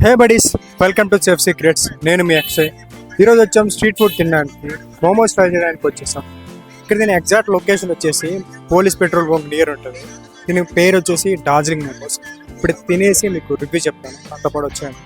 Hey buddies, welcome to safe secrets. నేను మీ అక్షయ్. ఈరోజు వచ్చాం స్ట్రీట్ ఫుడ్ తినడానికి, మోమోస్ ట్రై చేయడానికి వచ్చేసాం. ఇక్కడ దీని ఎగ్జాక్ట్ లొకేషన్ వచ్చేసి పోలీస్ పెట్రోల్ బంక్ నియర్ ఉంటుంది. దీని పేరు వచ్చేసి డార్జిలింగ్ మోమోస్. ఇప్పుడు తినేసి మీకు రివ్యూ చెప్తాను, అంత పాటు వచ్చాను.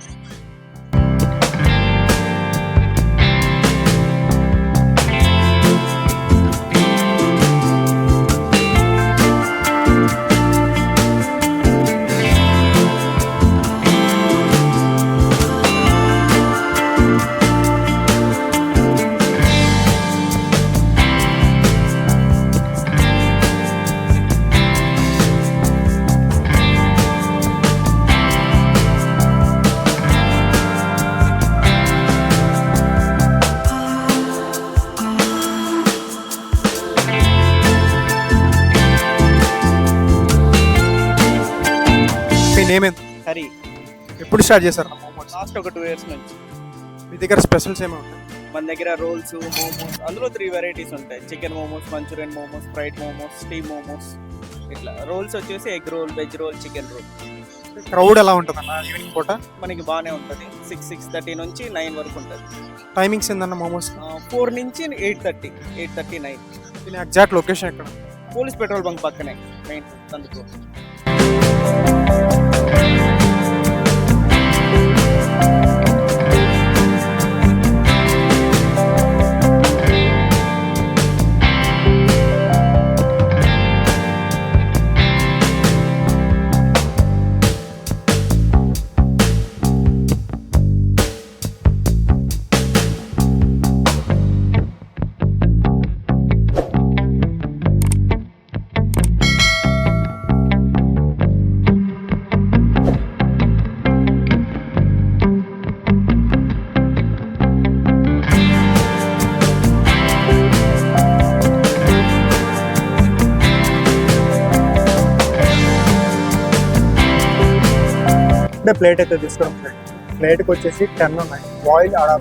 నేమేంది హరి ఎప్పుడు స్టార్ట్ చేశారు మోమోస్? లాస్ట్ ఒక 2 years నుంచి. మీ దగ్గర స్పెషల్స్ ఏమైనా ఉంటాయి? మన దగ్గర రోల్స్, మోమోస్, అందులో 3 varieties ఉంటాయి. Chicken momos, Manchurian momos, fried momos, steam momos. ఇట్లా రోల్స్ వచ్చేసి egg role, veg roll, chicken roll. Crowd ఎలా ఉంటుంది అన్న ఈవినింగ్ పూట? మనకి బాగానే ఉంటుంది. 6:30 నుంచి 9 వరకు ఉంటుంది. టైమింగ్స్ ఏందన్న మోమోస్? 4 నుంచి 8:30, 9. దీని ఎగ్జాక్ట్ లొకేషన్ ఎక్కడ? పోలీస్ పెట్రోల్ బంక్ పక్కనే మెయిన్ అందుకు. అంటే ప్లేట్ అయితే తీసుకోవడం. ప్లేట్కి వచ్చేసి 10 ఉన్నాయి. బాయిల్ ఆడ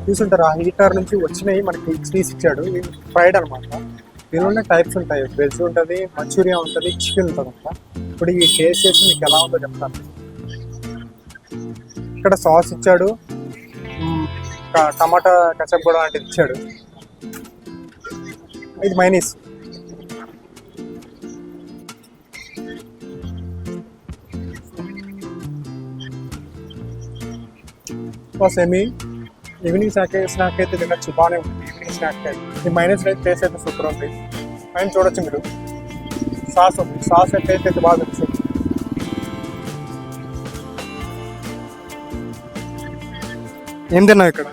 చూసుంటారు, ఆ హీటర్ నుంచి వచ్చినాయి మనకి తీసి ఇచ్చాడు. ఇవి ఫ్రైడ్ అనమాట. దీనిలోనే టైప్స్ ఉంటాయి, వెజ్ ఉంటుంది, మంచూరియా ఉంటుంది, చికెన్ ఉంటుంది అంట. ఇప్పుడు ఈ టేస్ట్ చేసి మీకు ఎలా ఉందో చెప్తాను. ఇక్కడ సాస్ ఇచ్చాడు, టమాటా కచప్ కూడా లాంటిది ఇచ్చాడు. ఇది మైనీస్. సెమీ ఈవినింగ్ స్నాక్ అయితే తినచ్చు, బాగానే ఉంటుంది. ఈవినింగ్ స్నాక్ అయితే ఈ మైనస్ అయితే టేస్ట్ అయితే సూపర్ ఉంది. పైన చూడొచ్చు మీరు, సాస్ ఉంది. సాస్ టేస్ట్ అయితే బాగా వచ్చింది. ఏం తిన్నావు ఇక్కడ?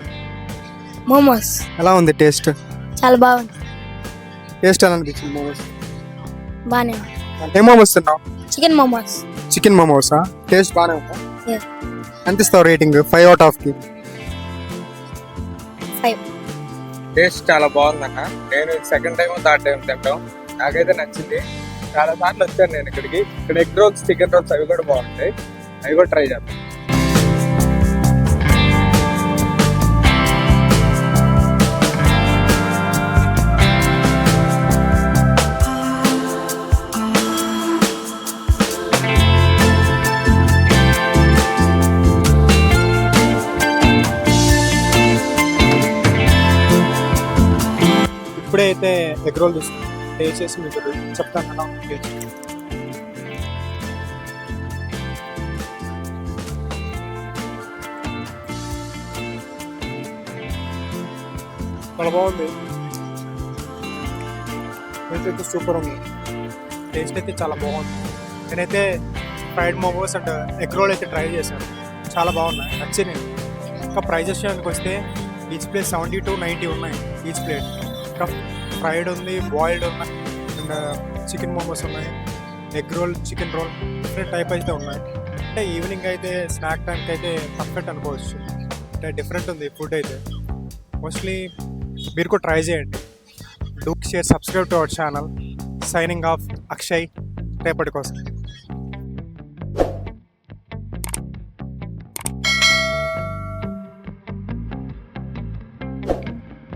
మోమోస్ ఎలా ఉంది టేస్ట్? చాలా బాగుంది. టేస్ట్ ఎలా అనిపించింది మోమోస్? బాగానే ఏం మోమోస్ తిన్నావు? చికెన్ మోమోస్. చికెన్ మోమోసా? టేస్ట్ బాగానే ఉందా? Yeah. ఎంత ఇస్తావు రేటింగ్ 5 out of 5? 5. టేస్ట్ చాలా బాగుందన్న. నేను సెకండ్ టైం థర్డ్ టైం తింటాం. నాకైతే నచ్చింది. చాలా సార్లు వచ్చాను నేను ఇక్కడికి. ఇక్కడ ఎగ్ రోల్స్, చికెన్ రోల్స్ అవి కూడా బాగుంటాయి. అవి కూడా ట్రై చేద్దాం. ఇప్పుడే అయితే ఎగ్ రోల్ తీసుకున్నాను. టేస్ట్ చేసి మీకు చెప్తాను ఎలా ఉంది. చాలా బాగుంది. టేస్ట్ అయితే సూపర్ ఉంది. టేస్ట్ అయితే చాలా బాగుంది. నేనైతే fried momos and egg role అయితే ట్రై చేశాను. చాలా బాగున్నాయి, నచ్చినాయి. ఇంకా ప్రైజెస్ విషయానికి వస్తే ఈచ్ ప్లేట్ 70 to 90 ఉన్నాయి ఈచ్ ప్లేట్. ఇంకా ఫ్రైడ్ ఉంది, బాయిల్డ్ ఉన్నాయి, అండ్ చికెన్ మోమోస్ ఉన్నాయి, egg role, chicken roll, different type అయితే ఉన్నాయి. అంటే ఈవినింగ్ అయితే స్నాక్ టైంకి అయితే పర్ఫెక్ట్ అనుకోవచ్చు. అంటే డిఫరెంట్ ఉంది ఫుడ్ అయితే. మోస్ట్లీ మీరు కూడా ట్రై చేయండి. Do share, subscribe to our channel. Signing off, Akshay, రేపటి కోసం.